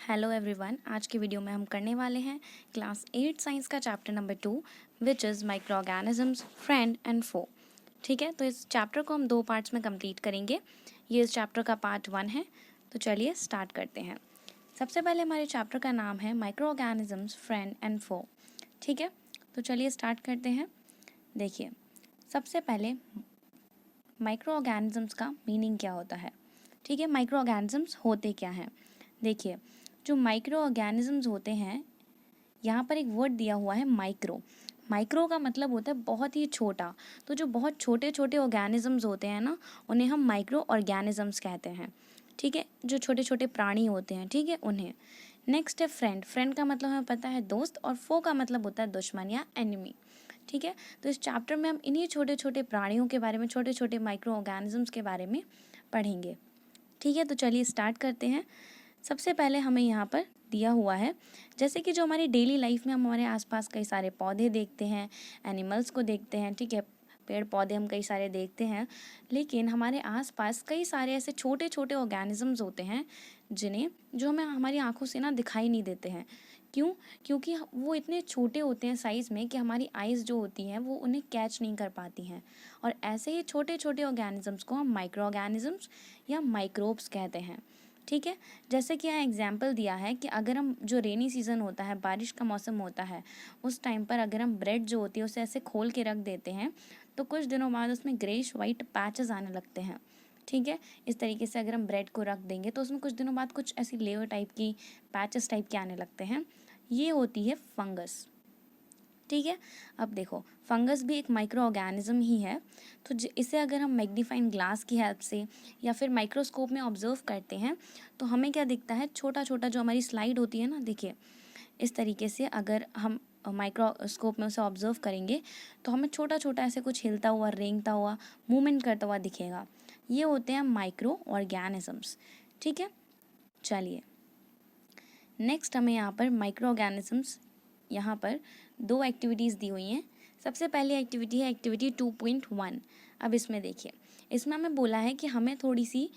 Hello everyone, आज की video में हम करने वाले हैं क्लास 8 साइंस का chapter number 2 which is microorganisms friend and foe. ठीक है, तो इस चैप्टर को हम 2 पार्ट्स में कंप्लीट करेंगे। ये इस चैप्टर का पार्ट 1 है। तो चलिए स्टार्ट करते हैं। सबसे पहले हमारे चैप्टर का नाम है micro organisms friend and foe. ठीक है, तो चलिए स्टार्ट करते हैं। देखिए, सबसे पहले माइक्रो ऑर्गेनिजम्स का मीनिंग क्या होता है। ठीक है, माइक्रो ऑर्गेनिजम्स होते क्या हैं। देखिए, जो माइक्रो ऑर्गेनिजम्स होते हैं, यहाँ पर एक वर्ड दिया हुआ है माइक्रो। माइक्रो का मतलब होता है बहुत ही छोटा। तो जो बहुत छोटे छोटे ऑर्गेनिजम्स होते हैं ना, उन्हें हम माइक्रो ऑर्गेनिजम्स कहते हैं। ठीक है, जो छोटे छोटे प्राणी होते हैं, ठीक है, उन्हें। नेक्स्ट है फ्रेंड। फ्रेंड का मतलब हमें पता है दोस्त, और फो का मतलब होता है दुश्मन या एनिमी। ठीक है, तो इस चैप्टर में हम इन्हीं छोटे छोटे प्राणियों के बारे में, छोटे छोटे माइक्रो ऑर्गेनिजम्स के बारे में पढ़ेंगे। ठीक है, तो चलिए स्टार्ट करते हैं। सबसे पहले हमें यहाँ पर दिया हुआ है, जैसे कि जो हमारी डेली लाइफ में हम हमारे आसपास कई सारे पौधे देखते हैं, एनिमल्स को देखते हैं, ठीक है, पेड़ पौधे हम कई सारे देखते हैं, लेकिन हमारे आसपास कई सारे ऐसे छोटे छोटे ऑर्गेनिजम्स होते हैं जिन्हें जो हमें हमारी आंखों से ना दिखाई नहीं देते हैं। क्यों? क्योंकि वो इतने छोटे होते हैं साइज़ में कि हमारी आइज़ जो होती हैं वो उन्हें कैच नहीं कर पाती हैं। और ऐसे ही छोटे छोटे ऑर्गेनिजम्स को हम माइक्रो ऑर्गेनिजम्स या माइक्रोब्स कहते हैं। ठीक है, जैसे कि यहाँ एग्जाम्पल दिया है कि अगर हम, जो रेनी सीज़न होता है, बारिश का मौसम होता है, उस टाइम पर अगर हम ब्रेड जो होती है उसे ऐसे खोल के रख देते हैं तो कुछ दिनों बाद उसमें ग्रेश वाइट पैचेस आने लगते हैं। ठीक है, इस तरीके से अगर हम ब्रेड को रख देंगे तो उसमें कुछ दिनों बाद कुछ ऐसी लेयर टाइप की, पैचेस टाइप के आने लगते हैं। ये होती है फंगस। ठीक है, अब देखो, फंगस भी एक माइक्रो ऑर्गेनिज्म ही है। तो इसे अगर हम मैग्नीफाइंग ग्लास की हेल्प से या फिर माइक्रोस्कोप में ऑब्जर्व करते हैं तो हमें क्या दिखता है, छोटा छोटा जो हमारी स्लाइड होती है ना, देखिए इस तरीके से अगर हम माइक्रोस्कोप में उसे ऑब्जर्व करेंगे तो हमें छोटा छोटा ऐसे कुछ हिलता हुआ, रेंगता हुआ, मूवमेंट करता हुआ दिखेगा। ये होते हैं माइक्रो ऑर्गेनिजम्स। ठीक है, चलिए नेक्स्ट हमें यहाँ पर माइक्रो ऑर्गेनिजम्स, यहाँ पर 2 एक्टिविटीज़ दी हुई हैं। सबसे पहली एक्टिविटी है एक्टिविटी 2.1। अब इसमें देखिए, इसमें हमें बोला है कि हमें थोड़ी सी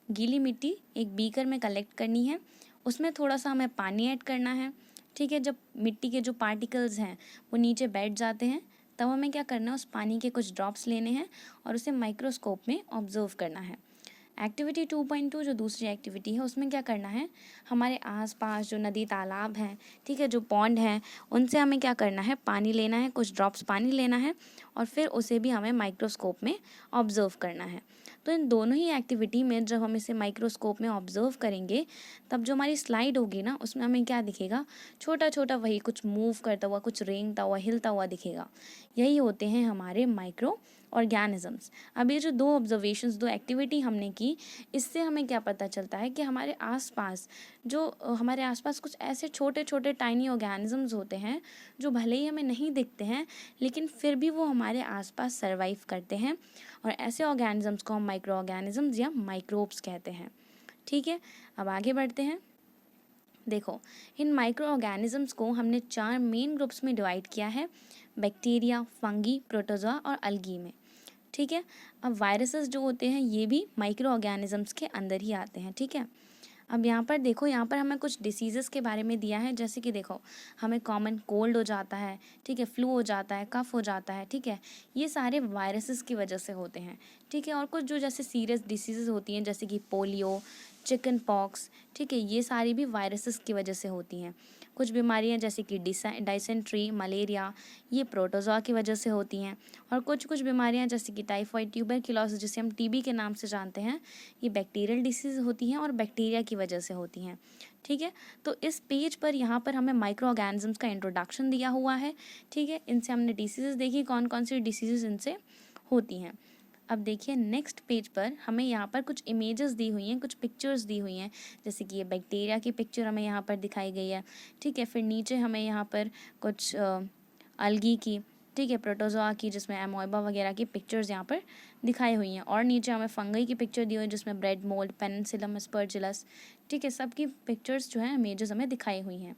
गीली मिट्टी एक बीकर में कलेक्ट करनी है, उसमें थोड़ा सा हमें पानी ऐड करना है। ठीक है, जब मिट्टी के जो पार्टिकल्स हैं वो नीचे बैठ जाते हैं तब हमें क्या करना है, उस पानी के कुछ ड्रॉप्स लेने हैं और उसे माइक्रोस्कोप में ऑब्जर्व करना है। एक्टिविटी 2.2 जो दूसरी एक्टिविटी है, उसमें क्या करना है, हमारे आसपास जो नदी तालाब हैं, ठीक है, जो पॉन्ड हैं, उनसे हमें क्या करना है, पानी लेना है, कुछ ड्रॉप्स पानी लेना है और फिर उसे भी हमें माइक्रोस्कोप में ऑब्जर्व करना है। तो इन दोनों ही एक्टिविटी में जब हम इसे माइक्रोस्कोप में ऑब्जर्व करेंगे तब जो हमारी स्लाइड होगी ना, उसमें हमें क्या दिखेगा, छोटा छोटा वही कुछ मूव करता हुआ, कुछ रेंगता हुआ, हिलता हुआ दिखेगा। यही होते हैं हमारे माइक्रो ऑर्गेनिजम्स। अब ये जो 2 ऑब्जर्वेशंस, 2 एक्टिविटी हमने की, इससे हमें क्या पता चलता है कि हमारे आसपास हमारे आसपास कुछ ऐसे छोटे छोटे टाइनी ऑर्गेनिजम्स होते हैं जो भले ही हमें नहीं दिखते हैं लेकिन फिर भी वो हमारे आसपास सर्वाइव करते हैं, और ऐसे ऑर्गेनिजम्स को हम माइक्रो ऑर्गेनिजम्स या माइक्रोब्स कहते हैं। ठीक है, अब आगे बढ़ते हैं। देखो, इन माइक्रो ऑर्गेनिजम्स को हमने 4 मेन ग्रुप्स में डिवाइड किया है, बैक्टीरिया, फंगी, प्रोटोजोआ और अल्गी में। ठीक है, अब वायरसेस जो होते हैं ये भी माइक्रो ऑर्गेनिजम्स के अंदर ही आते हैं। ठीक है, अब यहाँ पर देखो, यहाँ पर हमें कुछ डिसीज़ेस के बारे में दिया है, जैसे कि देखो, हमें कॉमन कोल्ड हो जाता है, ठीक है, फ्लू हो जाता है, कफ हो जाता है। ठीक है, ये सारे वायरसेस की वजह से होते हैं। ठीक है, और कुछ जो जैसे सीरियस डिसीज़ेस होती हैं, जैसे कि पोलियो, चिकन पॉक्स, ठीक है, ये सारी भी वायरसेस की वजह से होती हैं। कुछ बीमारियां जैसे कि डाइसेंट्री, मलेरिया, ये प्रोटोजोआ की वजह से होती हैं। और कुछ कुछ बीमारियां जैसे कि टाइफाइड, ट्यूबरक्लोसिस, जिसे हम टीबी के नाम से जानते हैं, ये बैक्टीरियल डिसीज़ होती हैं और बैक्टीरिया की वजह से होती हैं। ठीक है, तो इस पेज पर यहाँ पर हमें माइक्रो ऑर्गेनिजम्स का इंट्रोडक्शन दिया हुआ है। ठीक है, इनसे हमने डिसीज़ देखी, कौन कौन सी डिसीज़ इनसे होती हैं। अब देखिए नेक्स्ट पेज पर हमें यहाँ पर कुछ इमेजेस दी हुई हैं, कुछ पिक्चर्स दी हुई हैं, जैसे कि ये बैक्टीरिया की पिक्चर हमें यहाँ पर दिखाई गई है। ठीक है, फिर नीचे हमें यहाँ पर कुछ अलगी की, ठीक है, प्रोटोजोआ की, जिसमें एमोइबा वगैरह की पिक्चर्स यहाँ पर दिखाई हुई हैं, और नीचे हमें फंगई की पिक्चर दी हुई है जिसमें ब्रेड मोल्ड, पेनिसिलम, स्पर्जिलस, ठीक है, सबकी पिक्चर्स जो हैं, इमेजेस हमें दिखाई हुई हैं।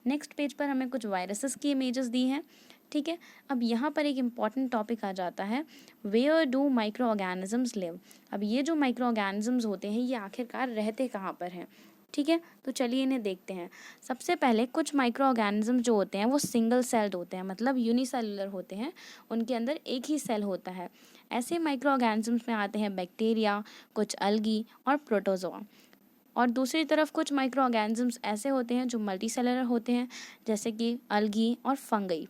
नेक्स्ट पेज पर हमें कुछ वायरसेस की इमेजेस दी हैं। ठीक है, अब यहाँ पर एक इम्पॉर्टेंट टॉपिक आ जाता है, where do microorganisms live. अब ये जो माइक्रो ऑर्गेनिजम्स होते हैं ये आखिरकार रहते कहाँ पर हैं। ठीक है, तो चलिए इन्हें देखते हैं। सबसे पहले कुछ माइक्रो ऑर्गेनिज्म जो होते हैं वो सिंगल सेल्ड होते हैं, मतलब यूनिसेलुलर होते हैं, उनके अंदर एक ही सेल होता है। ऐसे माइक्रो ऑर्गेनिजम्स में आते हैं बैक्टीरिया, कुछ अल्गी और प्रोटोजोआ। और दूसरी तरफ कुछ माइक्रो ऑर्गेनिजम्स ऐसे होते हैं जो मल्टी सेलुलर होते हैं, जैसे कि अल्गी और फंगई।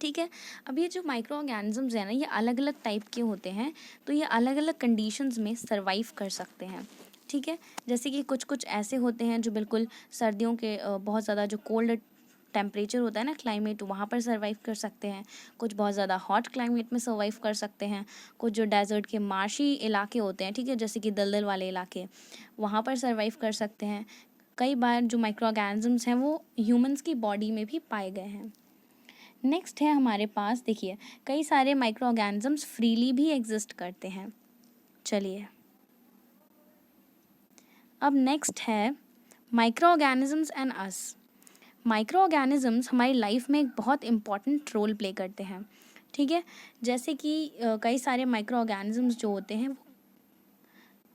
ठीक है, अब ये जो माइक्रो ऑर्गेनिजम्स हैं ना, ये अलग अलग टाइप के होते हैं, तो ये अलग अलग कंडीशंस में सर्वाइव कर सकते हैं। ठीक है, जैसे कि कुछ कुछ ऐसे होते हैं जो बिल्कुल सर्दियों के बहुत ज़्यादा जो कोल्ड टेम्परेचर होता है ना क्लाइमेट, वहाँ पर सर्वाइव कर सकते हैं। कुछ बहुत ज़्यादा हॉट क्लाइमेट में सर्वाइव कर सकते हैं। कुछ जो डेजर्ट के मार्शी इलाके होते हैं, ठीक है, जैसे कि दलदल वाले इलाके, वहाँ पर सर्वाइव कर सकते हैं। कई बार जो माइक्रो ऑर्गेनिजम्स हैं वो ह्यूमंस की बॉडी में भी पाए गए हैं। नेक्स्ट है हमारे पास, देखिए, कई सारे माइक्रो ऑर्गेनिजम्स फ्रीली भी एग्जिस्ट करते हैं। चलिए, अब नेक्स्ट है micro organisms and us. Micro organisms हमारी लाइफ में एक बहुत इम्पॉर्टेंट रोल प्ले करते हैं। ठीक है, जैसे कि कई सारे माइक्रो ऑर्गेनिजम्स जो होते हैं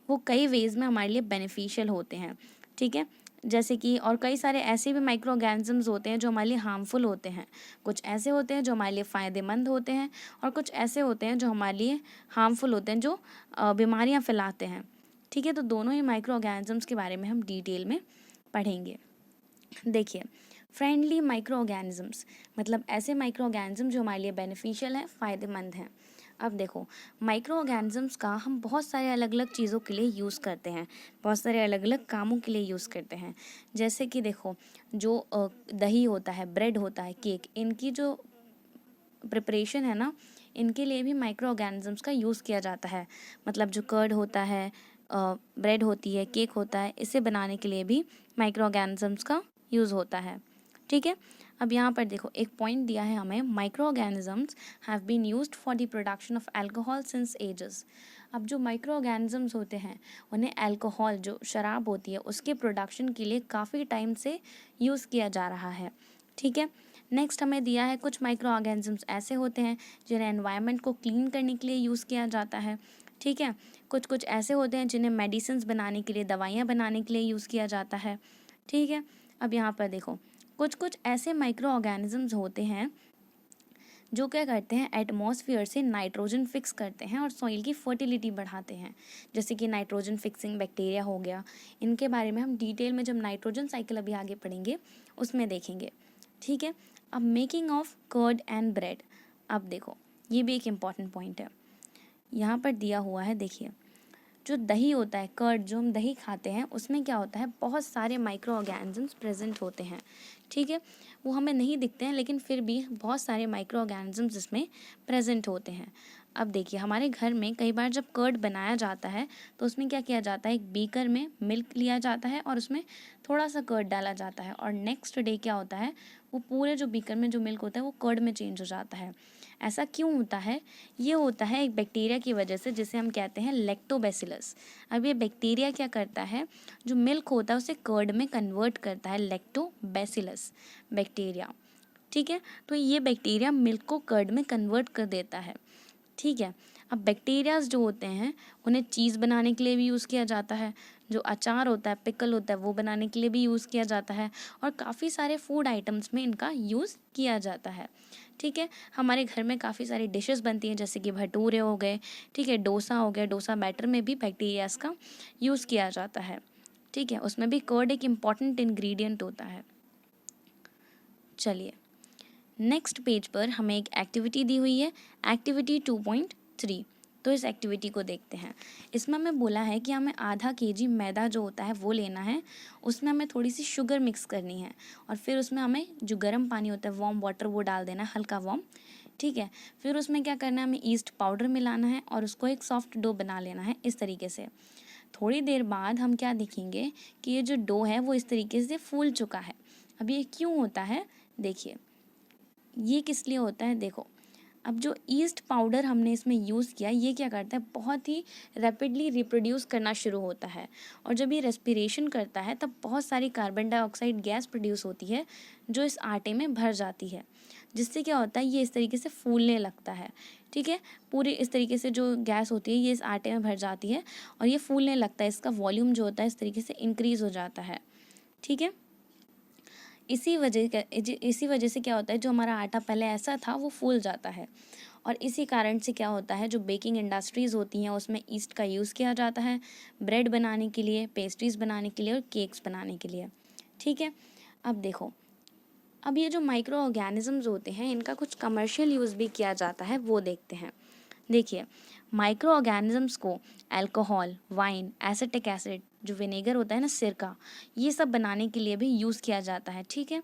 वो कई वेज में हमारे लिए बेनिफिशियल होते हैं। ठीक है, जैसे कि और कई सारे ऐसे भी माइक्रो ऑर्गेनिजम्स होते हैं जो हमारे लिए हार्मफुल होते हैं। कुछ ऐसे होते हैं जो हमारे लिए फ़ायदेमंद होते हैं, और कुछ ऐसे होते हैं जो हमारे लिए हार्मफुल होते हैं, जो बीमारियां फैलाते हैं। ठीक है, तो दोनों ही माइक्रो ऑर्गेनिजम्स के बारे में हम डिटेल में पढ़ेंगे। देखिए, फ्रेंडली माइक्रो ऑर्गेनिजम्स मतलब ऐसे माइक्रो ऑर्गेनिज्म जो हमारे लिए बेनिफिशियल हैं, फ़ायदेमंद हैं। अब देखो, माइक्रो ऑर्गेनिजम्स का हम बहुत सारे अलग अलग चीज़ों के लिए यूज़ करते हैं, बहुत सारे अलग अलग कामों के लिए यूज़ करते हैं। जैसे कि देखो, जो दही होता है, ब्रेड होता है, केक, इनकी जो प्रिपरेशन है ना, इनके लिए भी माइक्रो ऑर्गेनिजम्स का यूज़ किया जाता है। मतलब जो कर्ड होता है, ब्रेड होती है, केक होता है, इसे बनाने के लिए भी माइक्रो ऑर्गेनिजम्स का यूज़ होता है। ठीक है, अब यहाँ पर देखो एक पॉइंट दिया है हमें, microorganisms have been used for the production of alcohol since ages. अब जो माइक्रो ऑर्गेनिजम्स होते हैं उन्हें अल्कोहल, जो शराब होती है, उसके प्रोडक्शन के लिए काफ़ी टाइम से यूज़ किया जा रहा है। ठीक है, नेक्स्ट हमें दिया है कुछ माइक्रो ऑर्गेनिजम्स ऐसे होते हैं जिन्हें एनवायरनमेंट को क्लीन करने के लिए यूज़ किया जाता है। ठीक है, कुछ कुछ ऐसे होते हैं जिन्हें मेडिसिन बनाने के लिए, दवाइयाँ बनाने के लिए यूज़ किया जाता है। ठीक है, अब यहाँ पर देखो, कुछ कुछ ऐसे माइक्रो ऑर्गेनिजम्स होते हैं जो क्या करते हैं, एटमॉस्फेयर से नाइट्रोजन फिक्स करते हैं और सॉइल की फर्टिलिटी बढ़ाते हैं। जैसे कि नाइट्रोजन फिक्सिंग बैक्टीरिया हो गया। इनके बारे में हम डिटेल में जब नाइट्रोजन साइकिल अभी आगे पढ़ेंगे उसमें देखेंगे। ठीक है, अब making of curd and bread. अब देखो, ये भी एक इम्पॉर्टेंट पॉइंट है, यहाँ पर दिया हुआ है। देखिए, जो दही होता है, कर्ड, जो हम दही खाते हैं, उसमें क्या होता है, बहुत सारे माइक्रो ऑर्गेनिजम्स प्रेजेंट होते हैं। ठीक है, वो हमें नहीं दिखते हैं, लेकिन फिर भी बहुत सारे माइक्रो ऑर्गेनिजम्स इसमें प्रेजेंट होते हैं। अब देखिए, हमारे घर में कई बार जब कर्ड बनाया जाता है तो उसमें क्या किया जाता है, एक बीकर में मिल्क लिया जाता है और उसमें थोड़ा सा कर्ड डाला जाता है, और नेक्स्ट डे क्या होता है, वो पूरे जो बीकर में जो मिल्क होता है वो कर्ड में चेंज हो जाता है। ऐसा क्यों होता है? ये होता है एक बैक्टीरिया की वजह से, जिसे हम कहते हैं लैक्टोबैसिलस। अब ये बैक्टीरिया क्या करता है, जो मिल्क होता है उसे कर्ड में कन्वर्ट करता है, लैक्टोबैसिलस बैक्टीरिया। ठीक है, तो ये बैक्टीरिया मिल्क को कर्ड में कन्वर्ट कर देता है। ठीक है, अब बैक्टीरियाज जो होते हैं उन्हें चीज़ बनाने के लिए भी यूज़ किया जाता है, जो अचार होता है, पिकल होता है, वो बनाने के लिए भी यूज़ किया जाता है, और काफ़ी सारे फूड आइटम्स में इनका यूज़ किया जाता है। ठीक है, हमारे घर में काफ़ी सारी डिशेस बनती हैं, जैसे कि भटूरे हो गए, ठीक है, डोसा हो गया, डोसा बैटर में भी बैक्टीरियाज का यूज़ किया जाता है। ठीक है, उसमें भी कर्ड एक इम्पॉर्टेंट इंग्रेडिएंट होता है। चलिए, नेक्स्ट पेज पर हमें एक एक्टिविटी दी हुई है, एक्टिविटी 2.3। तो इस एक्टिविटी को देखते हैं। इसमें हमें बोला है कि हमें आधा केजी मैदा जो होता है वो लेना है, उसमें हमें थोड़ी सी शुगर मिक्स करनी है, और फिर उसमें हमें जो गर्म पानी होता है, वार्म वाटर, वो डाल देना है, हल्का वार्म। ठीक है, फिर उसमें क्या करना है, हमें ईस्ट पाउडर मिलाना है और उसको एक सॉफ्ट डो बना लेना है इस तरीके से। थोड़ी देर बाद हम क्या देखेंगे कि ये जो डो है वो इस तरीके से फूल चुका है। अब ये क्यों होता है, देखिए, ये किस लिए होता है। देखो, अब जो ईस्ट पाउडर हमने इसमें यूज़ किया, ये क्या करता है, बहुत ही रैपिडली रिप्रोड्यूस करना शुरू होता है, और जब ये रेस्पिरेशन करता है तब बहुत सारी कार्बन डाइऑक्साइड गैस प्रोड्यूस होती है जो इस आटे में भर जाती है, जिससे क्या होता है, ये इस तरीके से फूलने लगता है। ठीक है। पूरी इस तरीके से जो गैस होती है ये इस आटे में भर जाती है और ये फूलने लगता है, इसका वॉल्यूम जो होता है इस तरीके से इंक्रीज़ हो जाता है। ठीक है। इसी वजह से क्या होता है, जो हमारा आटा पहले ऐसा था वो फूल जाता है। और इसी कारण से क्या होता है, जो बेकिंग इंडस्ट्रीज़ होती हैं उसमें ईस्ट का यूज़ किया जाता है ब्रेड बनाने के लिए, पेस्ट्रीज़ बनाने के लिए और केक्स बनाने के लिए। ठीक है। अब देखो, अब ये जो माइक्रो ऑर्गेनिज़म्स होते हैं इनका कुछ कमर्शियल यूज़ भी किया जाता है, वो देखते हैं। देखिए, माइक्रो ऑर्गेनिज़म्स को अल्कोहल, वाइन, एसिटिक एसिड, जो विनेगर होता है ना, सिरका, ये सब बनाने के लिए भी यूज़ किया जाता है। ठीक है।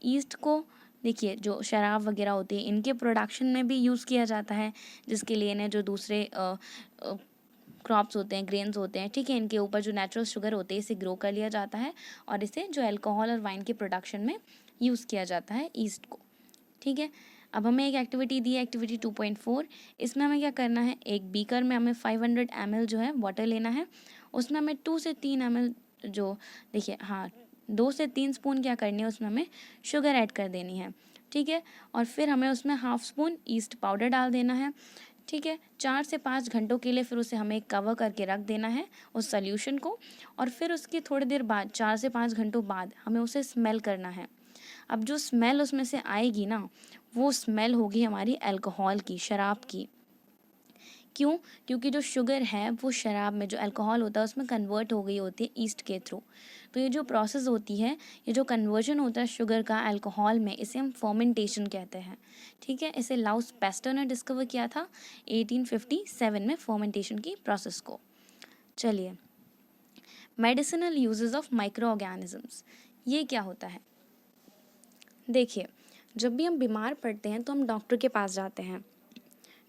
ईस्ट को देखिए, जो शराब वगैरह होती है इनके प्रोडक्शन में भी यूज़ किया जाता है, जिसके लिए इन्हें जो दूसरे क्रॉप्स होते हैं, ग्रेन्स होते हैं, ठीक है, इनके ऊपर जो नेचुरल शुगर होते हैं इसे ग्रो कर लिया जाता है और इसे जो अल्कोहल और वाइन के प्रोडक्शन में यूज़ किया जाता है ईस्ट को। ठीक है। अब हमें एक एक्टिविटी दी है, एक्टिविटी 2.4। इसमें हमें क्या करना है, एक बीकर में हमें 500 ml जो है वाटर लेना है, उसमें हमें 2 से 3 ml जो, देखिए हाँ, 2 से 3 स्पून क्या करनी है, उसमें हमें शुगर ऐड कर देनी है। ठीक है। और फिर हमें उसमें हाफ स्पून ईस्ट पाउडर डाल देना है। ठीक है। 4 से 5 घंटों के लिए फिर उसे हमें कवर करके रख देना है उस सॉल्यूशन को, और फिर उसकी थोड़ी देर बाद 4 से 5 घंटों बाद हमें उसे स्मेल करना है। अब जो स्मेल उसमें से आएगी ना, वो स्मेल होगी हमारी अल्कोहल की, शराब की। क्यों? क्योंकि जो शुगर है वो शराब में, जो अल्कोहल होता है उसमें कन्वर्ट हो गई होती है ईस्ट के थ्रू। तो ये जो प्रोसेस होती है, ये जो कन्वर्जन होता है शुगर का अल्कोहल में, इसे हम फर्मेंटेशन कहते हैं। ठीक है। इसे लाउस पेस्टर ने डिस्कवर किया था 1857 में, फर्मेंटेशन की प्रोसेस को। चलिए, medicinal uses of micro organisms, ये क्या होता है? देखिए, जब भी हम बीमार पड़ते हैं तो हम डॉक्टर के पास जाते हैं।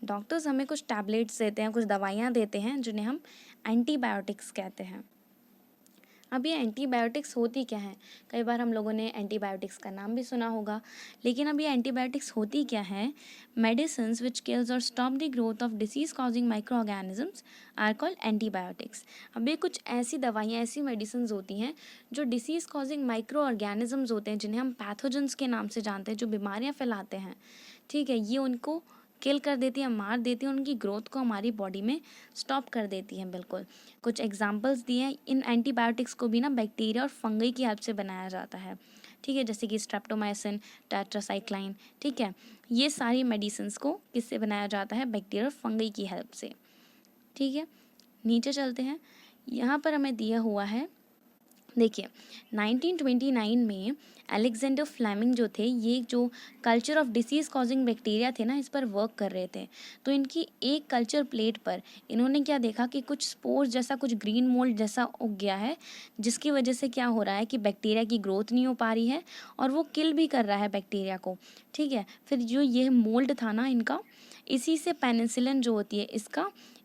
डॉक्टर्स हमें कुछ टैबलेट्स देते हैं, कुछ दवाइयाँ देते हैं जिन्हें हम एंटीबायोटिक्स कहते हैं। अब ये एंटीबायोटिक्स होती क्या है? कई बार हम लोगों ने एंटीबायोटिक्स का नाम भी सुना होगा, लेकिन अब ये एंटीबायोटिक्स होती क्या है? मेडिसिन्स विच किल्स और stop the growth of disease causing microorganisms are called antibiotics. अब ये कुछ ऐसी दवाइयाँ, ऐसी मेडिसिन्स होती हैं जो डिसीज कॉजिंग माइक्रो ऑर्गेनिजम्स होते हैं, जिन्हें हम पैथोजेंस के नाम से जानते हैं, जो बीमारियाँ फैलाते हैं। ठीक है। ये उनको किल कर देती हैं, मार देती हैं, उनकी ग्रोथ को हमारी बॉडी में स्टॉप कर देती हैं बिल्कुल। कुछ एग्जांपल्स दिए हैं। इन एंटीबायोटिक्स को भी ना बैक्टीरिया और फंगई की हेल्प से बनाया जाता है। ठीक है। जैसे कि स्ट्रेप्टोमाइसिन, टेट्रासाइक्लाइन। ठीक है। ये सारी मेडिसिन्स को किससे बनाया जाता है? बैक्टीरिया और फंगई की हेल्प से। ठीक है। नीचे चलते हैं। यहाँ पर हमें दिया हुआ है, देखिए 1929 में अलेक्जेंडर फ्लेमिंग जो थे, ये जो culture of disease causing bacteria थे ना, इस पर वर्क कर रहे थे। तो इनकी एक कल्चर प्लेट पर इन्होंने क्या देखा कि कुछ स्पोर्स जैसा, कुछ ग्रीन मोल्ड जैसा उग गया है, जिसकी वजह से क्या हो रहा है कि बैक्टीरिया की ग्रोथ नहीं हो पा रही है और वो किल भी कर रहा है बैक्टीरिया को। ठीक है। फिर जो ये मोल्ड था ना इनका, इसी से पेनिसिलिन जो होती है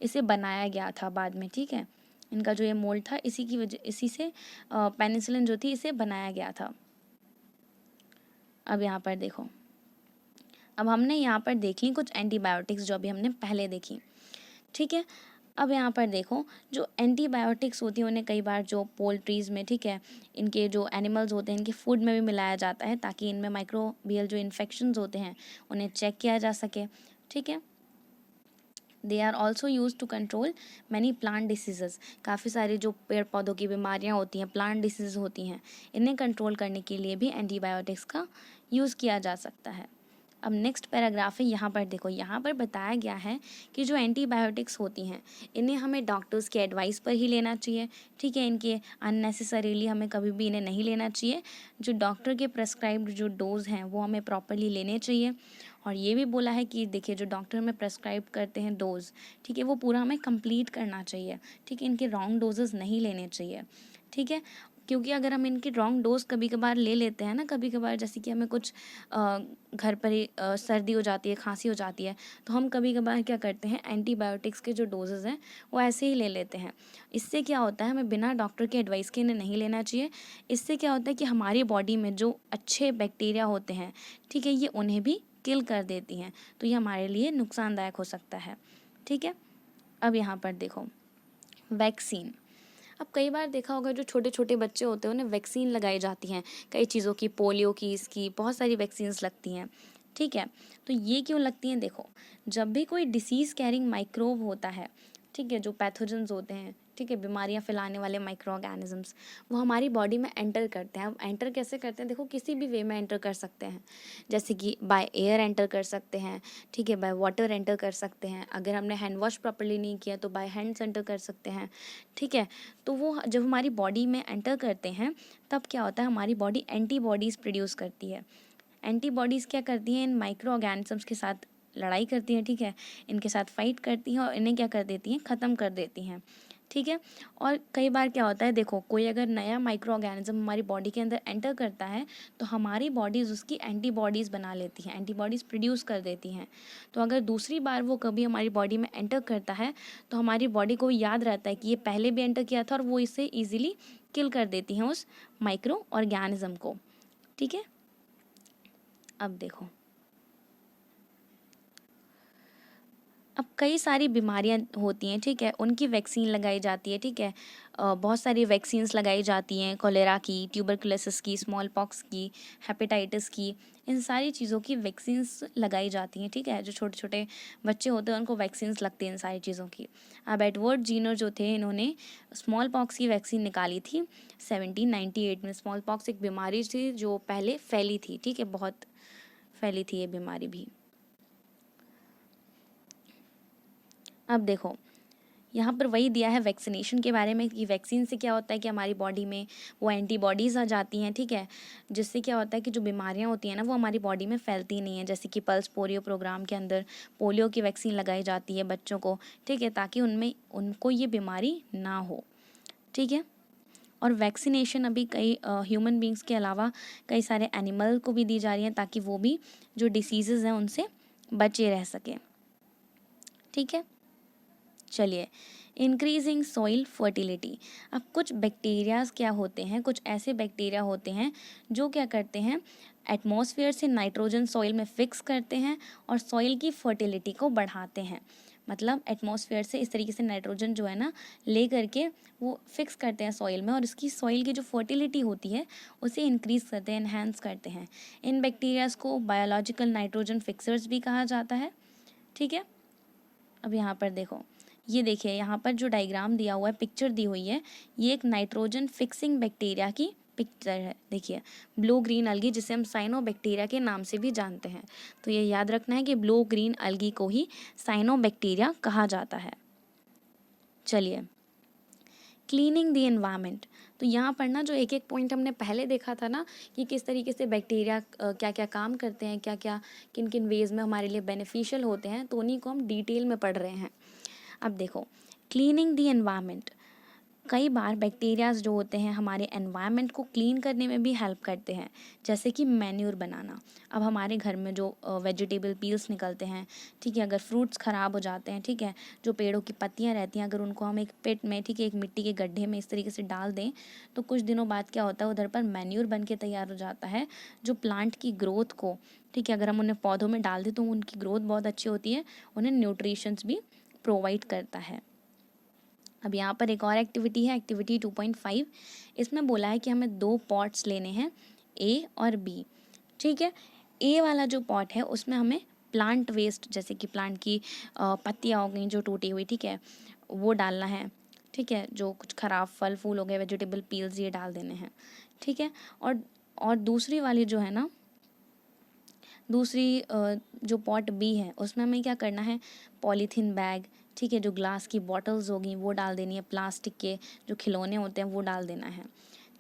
इसे बनाया गया था बाद में। ठीक है। इनका जो ये मोल्ड था, इसी से पेनिसिलिन जो थी इसे बनाया गया था। अब यहाँ पर देखो, अब हमने यहाँ पर देख ली कुछ एंटीबायोटिक्स जो अभी हमने पहले देखी। ठीक है। अब यहाँ पर देखो, जो एंटीबायोटिक्स होती हैं उन्हें कई बार जो पोल्ट्रीज़ में, ठीक है, इनके जो एनिमल्स होते हैं इनके फूड में भी मिलाया जाता है, ताकि इनमें माइक्रोबियल जो इन्फेक्शंस होते हैं उन्हें चेक किया जा सके। ठीक है। They are also used to control many plant diseases. काफ़ी सारी जो पेड़ पौधों की बीमारियाँ होती हैं, प्लांट डिसीज होती हैं, इन्हें कंट्रोल करने के लिए भी एंटीबायोटिक्स का यूज़ किया जा सकता है। अब नेक्स्ट पैराग्राफ है, यहाँ पर देखो, यहाँ पर बताया गया है कि जो एंटीबायोटिक्स होती हैं इन्हें हमें डॉक्टर्स के एडवाइस पर ही लेना चाहिए। ठीक है। इनके अननेसेसरीली हमें कभी भी इन्हें नहीं लेना चाहिए। जो डॉक्टर के प्रेस्क्राइब्ड जो डोज हैं वो हमें प्रॉपरली लेने चाहिए। और ये भी बोला है कि देखिए, जो डॉक्टर हमें प्रेस्क्राइब करते हैं डोज, ठीक है, वो पूरा हमें कंप्लीट करना चाहिए। ठीक है। इनके रॉन्ग डोजेस नहीं लेने चाहिए। ठीक है। क्योंकि अगर हम इनकी रॉन्ग डोज कभी कभार ले लेते हैं ना, कभी कभार जैसे कि हमें कुछ घर पर ही सर्दी हो जाती है, खांसी हो जाती है, तो हम कभी कभार क्या करते हैं, एंटीबायोटिक्स के जो डोजेज़ हैं वो ऐसे ही ले लेते हैं। इससे क्या होता है, हमें बिना डॉक्टर के एडवाइस के इन्हें नहीं लेना चाहिए। इससे क्या होता है कि हमारी बॉडी में जो अच्छे बैक्टीरिया होते हैं, ठीक है, ये उन्हें भी किल कर देती हैं, तो ये हमारे लिए नुकसानदायक हो सकता है। ठीक है। अब यहाँ पर देखो, वैक्सीन। अब कई बार देखा होगा, जो छोटे छोटे बच्चे होते हैं उन्हें वैक्सीन लगाई जाती हैं, कई चीज़ों की, पोलियो की, इसकी बहुत सारी वैक्सीन्स लगती हैं। ठीक है। तो ये क्यों लगती हैं, देखो जब भी कोई डिसीज़ कैरिंग माइक्रोब होता है, ठीक है, जो पैथोजेंस होते हैं, ठीक है, बीमारियां फैलाने वाले माइक्रो ऑर्गेनिजम्स, वो हमारी बॉडी में एंटर करते हैं। अब एंटर कैसे करते हैं, देखो किसी भी वे में एंटर कर सकते हैं, जैसे कि बाय एयर एंटर कर सकते हैं, ठीक है, बाय वाटर एंटर कर सकते हैं, अगर हमने हैंड वॉश प्रॉपर्ली नहीं किया तो बाय हैंड्स एंटर कर सकते हैं, ठीक है। तो वो जब हमारी बॉडी में एंटर करते हैं तब क्या होता है, हमारी बॉडी एंटीबॉडीज़ प्रोड्यूस करती है। एंटीबॉडीज़ क्या करती हैं, इन माइक्रो ऑर्गेनिजम्स के साथ लड़ाई करती हैं, ठीक है, इनके साथ फाइट करती हैं और इन्हें क्या कर देती हैं, ख़त्म कर देती हैं, ठीक है। और कई बार क्या होता है, देखो कोई अगर नया माइक्रो ऑर्गेनिज्म हमारी बॉडी के अंदर एंटर करता है तो हमारी बॉडीज़ उसकी एंटीबॉडीज़ बना लेती हैं, एंटीबॉडीज़ प्रोड्यूस कर देती हैं। तो अगर दूसरी बार वो कभी हमारी बॉडी में एंटर करता है तो हमारी बॉडी को याद रहता है कि ये पहले भी एंटर किया था और वो इसे ईजिली किल कर देती हैं उस माइक्रो ऑर्गेनिज्म को, ठीक है। अब देखो, अब कई सारी बीमारियां होती हैं, ठीक है, उनकी वैक्सीन लगाई जाती है, ठीक है। बहुत सारी वैक्सीन्स लगाई जाती हैं, कोलेरा की, ट्यूबरकुलोसिस की, स्मॉल पॉक्स की, हेपेटाइटिस की, इन सारी चीज़ों की वैक्सीन्स लगाई जाती हैं, ठीक है। जो छोटे छोटे बच्चे होते हैं उनको वैक्सीन्स लगती हैं इन सारी चीज़ों की। अब एडवर्ड जीनर जो थे, इन्होंने स्मॉल पॉक्स की वैक्सीन निकाली थी 1798 में। स्मॉल पॉक्स एक बीमारी थी जो पहले फैली थी, ठीक है, बहुत फैली थी ये बीमारी भी। अब देखो यहाँ पर वही दिया है वैक्सीनेशन के बारे में कि वैक्सीन से क्या होता है कि हमारी बॉडी में वो एंटीबॉडीज़ आ जाती हैं, ठीक है, जिससे क्या होता है कि जो बीमारियाँ होती हैं ना वो हमारी बॉडी में फैलती नहीं हैं। जैसे कि पल्स पोलियो प्रोग्राम के अंदर पोलियो की वैक्सीन लगाई जाती है बच्चों को, ठीक है, ताकि उनको ये बीमारी ना हो, ठीक है। और वैक्सीनेशन अभी कई ह्यूमन बींग्स के अलावा कई सारे एनिमल को भी दी जा रही हैं ताकि वो भी जो डिसीज़ेज़ हैं उनसे बचे रह सकें, ठीक है। चलिए, इंक्रीजिंग सॉइल फर्टिलिटी। अब कुछ बैक्टीरियाज क्या होते हैं, कुछ ऐसे बैक्टीरिया होते हैं जो क्या करते हैं, एटमॉस्फेयर से नाइट्रोजन सॉइल में फिक्स करते हैं और सॉइल की फर्टिलिटी को बढ़ाते हैं। मतलब एटमॉस्फेयर से इस तरीके से नाइट्रोजन जो है ना ले करके वो फिक्स करते हैं सॉइल में और इसकी सॉइल की जो फर्टिलिटी होती है उसे इंक्रीज करते हैं, इन्हेंस करते हैं। इन बैक्टीरियाज को बायोलॉजिकल नाइट्रोजन फिक्सर्स भी कहा जाता है, ठीक है। अब यहाँ पर देखो, ये देखिए यहाँ पर जो डायग्राम दिया हुआ है, पिक्चर दी हुई है, ये एक नाइट्रोजन फिक्सिंग बैक्टीरिया की पिक्चर है। देखिए ब्लू ग्रीन अलगी, जिसे हम साइनोबैक्टीरिया के नाम से भी जानते हैं। तो ये याद रखना है कि ब्लू ग्रीन अलगी को ही साइनोबैक्टीरिया कहा जाता है। चलिए, क्लीनिंग द एनवायरनमेंट। तो यहाँ पर ना जो एक एक पॉइंट हमने पहले देखा था ना कि किस तरीके से बैक्टीरिया क्या क्या काम करते हैं, क्या क्या किन किन वेज़ में हमारे लिए बेनिफिशियल होते हैं, तो उन्हीं को हम डिटेल में पढ़ रहे हैं। अब देखो, क्लीनिंग द एनवायरनमेंट, कई बार बैक्टीरियाज जो होते हैं हमारे एनवायरनमेंट को क्लीन करने में भी हेल्प करते हैं, जैसे कि मैन्योर बनाना। अब हमारे घर में जो वेजिटेबल पील्स निकलते हैं, ठीक है, अगर फ्रूट्स ख़राब हो जाते हैं, ठीक है, जो पेड़ों की पत्तियां रहती हैं, अगर उनको हम एक पिट में, ठीक है, एक मिट्टी के गड्ढे में इस तरीके से डाल दें तो कुछ दिनों बाद क्या होता है, उधर पर मैन्योर बन के तैयार हो जाता है, जो प्लांट की ग्रोथ को, ठीक है, अगर हम उन्हें पौधों में डाल दें तो उनकी ग्रोथ बहुत अच्छी होती है, उन्हें न्यूट्रिशंस भी प्रोवाइड करता है। अब यहाँ पर एक और एक्टिविटी है, एक्टिविटी 2.5। इसमें बोला है कि हमें 2 पॉट्स लेने हैं, ए और बी, ठीक है। ए वाला जो पॉट है उसमें हमें प्लांट वेस्ट, जैसे कि प्लांट की पत्तियाँ हो गई जो टूटी हुई, ठीक है, वो डालना है, ठीक है, जो कुछ ख़राब फल फूल हो गए, वेजिटेबल पील्स, ये डाल देने हैं, ठीक है। और दूसरी वाली जो है ना, दूसरी जो पॉट बी है उसमें हमें क्या करना है, पॉलीथीन बैग, ठीक है, जो ग्लास की बॉटल्स होगी वो डाल देनी है, प्लास्टिक के जो खिलौने होते हैं वो डाल देना है,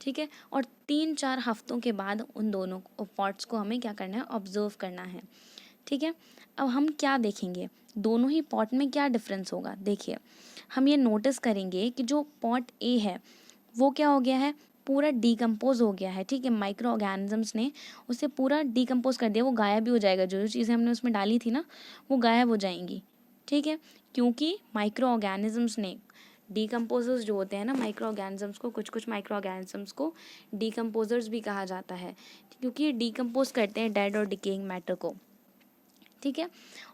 ठीक है। और 3-4 हफ्तों के बाद उन दोनों पॉट्स को हमें क्या करना है, ऑब्जर्व करना है, ठीक है। अब हम क्या देखेंगे, दोनों ही पॉट में क्या डिफरेंस होगा। देखिए, हम ये नोटिस करेंगे कि जो पॉट ए है वो क्या हो गया है, पूरा डिकम्पोज हो गया है, ठीक है, माइक्रो ऑर्गेनिजम्स ने उसे पूरा डिकम्पोज कर दिया, वो गायब भी हो जाएगा, जो जो चीज़ें हमने उसमें डाली थी ना वो गायब हो जाएंगी, ठीक है, क्योंकि माइक्रो ऑर्गेनिजम्स ने, डिकम्पोजर्स जो होते हैं ना माइक्रो ऑर्गेनिजम्स को, कुछ कुछ माइक्रो ऑर्गेनिजम्स को डिकम्पोजर्स भी कहा जाता है, क्योंकि ये डिकम्पोज करते हैं डेड और डिकेइंग मैटर को, ठीक है।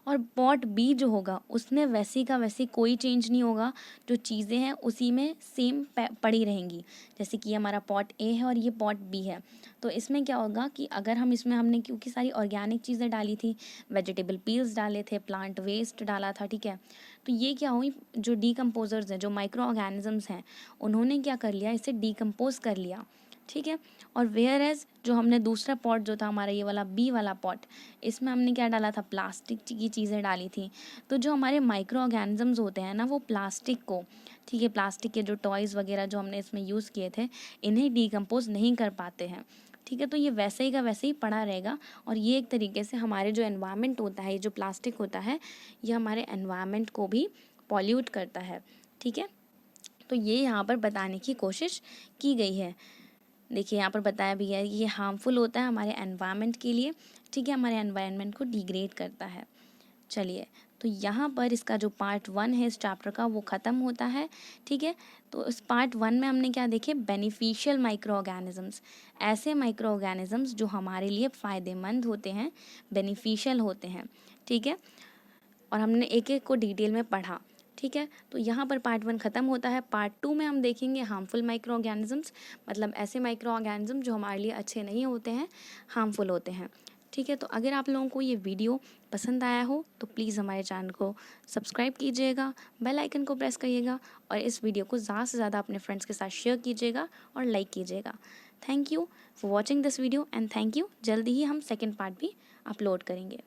और पॉट बी जो होगा उसमें वैसी का वैसी कोई चेंज नहीं होगा, जो चीज़ें हैं उसी में सेम पड़ी रहेंगी। जैसे कि हमारा पॉट ए है और ये पॉट बी है, तो इसमें क्या होगा कि अगर हम इसमें हमने क्योंकि सारी ऑर्गेनिक चीज़ें डाली थी, वेजिटेबल पील्स डाले थे, प्लांट वेस्ट डाला था, ठीक है, तो ये क्या हुई, जो डीकम्पोजर्स हैं, जो माइक्रो ऑर्गेनिजम्स हैं, उन्होंने क्या कर लिया, इसे डीकम्पोज कर लिया, ठीक है। और वेयर एज जो हमने दूसरा पॉट जो था हमारा ये वाला बी वाला पॉट, इसमें हमने क्या डाला था, प्लास्टिक की चीज़ें डाली थी। तो जो हमारे माइक्रो ऑर्गेनिजम्स होते हैं ना, वो प्लास्टिक को, ठीक है, प्लास्टिक के जो टॉयज़ वगैरह जो हमने इसमें यूज़ किए थे, इन्हें डीकम्पोज नहीं कर पाते हैं, ठीक है। तो ये वैसे ही का वैसे ही पड़ा रहेगा। और ये एक तरीके से हमारे जो एनवायरनमेंट होता है, ये जो प्लास्टिक होता है, ये हमारे एनवायरनमेंट को भी पॉल्यूट करता है, ठीक है। तो ये यहाँ पर बताने की कोशिश की गई है। देखिए यहाँ पर बताया भी है कि ये हार्मफुल होता है हमारे एनवायरनमेंट के लिए, ठीक है, हमारे एनवायरनमेंट को डिग्रेड करता है। चलिए, तो यहाँ पर इसका जो पार्ट 1 है इस चैप्टर का वो ख़त्म होता है, ठीक है। तो इस पार्ट 1 में हमने क्या देखे, बेनिफिशियल माइक्रो ऑर्गेनिजम्स, ऐसे माइक्रो ऑर्गेनिजम्स जो हमारे लिए फ़ायदेमंद होते हैं, बेनिफिशियल होते हैं, ठीक है। और हमने एक एक को डिटेल में पढ़ा, ठीक है। तो यहाँ पर पार्ट 1 ख़त्म होता है। पार्ट 2 में हम देखेंगे हार्मफुल माइक्रो ऑर्गेनिजम्स, मतलब ऐसे माइक्रो ऑर्गेनिज्म जो हमारे लिए अच्छे नहीं होते हैं, हार्मफुल होते हैं, ठीक है। तो अगर आप लोगों को ये वीडियो पसंद आया हो तो प्लीज़ हमारे चैनल को सब्सक्राइब कीजिएगा, बेल आइकन को प्रेस करिएगा और इस वीडियो को ज़्यादा से ज़्यादा अपने फ्रेंड्स के साथ शेयर कीजिएगा और लाइक कीजिएगा। Thank you for watching this video and thank you. जल्दी ही हम सेकेंड पार्ट भी अपलोड करेंगे।